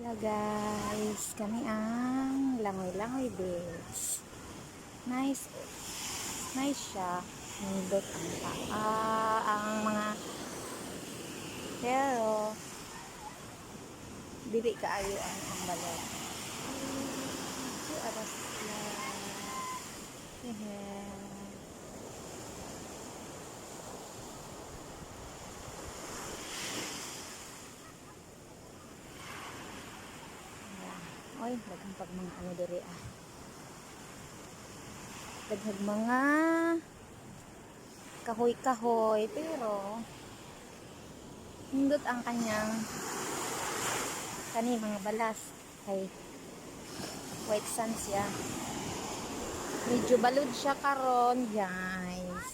Hello guys, kami ang Langoy-Langoy Beach. Nice, nice siya. Nindot ang mga pero dili kaayo ang balot. Ito aras na. Oy, daghang pag mga ano diri daghang mga kahoy-kahoy pero nindot ang kanyang mga balas kay white sand siya. Medyo balod siya karon, guys.